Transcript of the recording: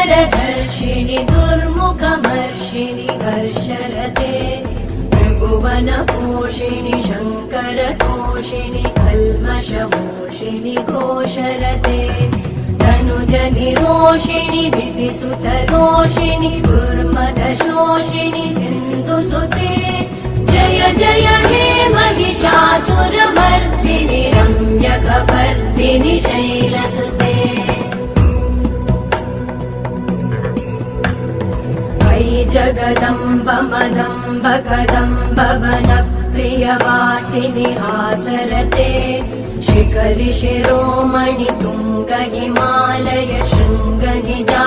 धर्षिणि दुर्मुखमर्षिणि हर्षरते त्रिभुवनपोषिणि शङ्करतोषिणि कल्मषमोषिणि घोषरते तनुजनिरोषिणि दितिसुतरोषिणि दुर्मदशोषिणि सिन्धुसुते जय जय हे महिषासुरमर्दिनि रम्यकपर्दिनि शैलसुते जगदम्ब मदम्ब कदम्ब वनप्रियवासिनि हासरते शिखरि शिरोमणि तुङ्ग हिमालय शृङ्ग निजा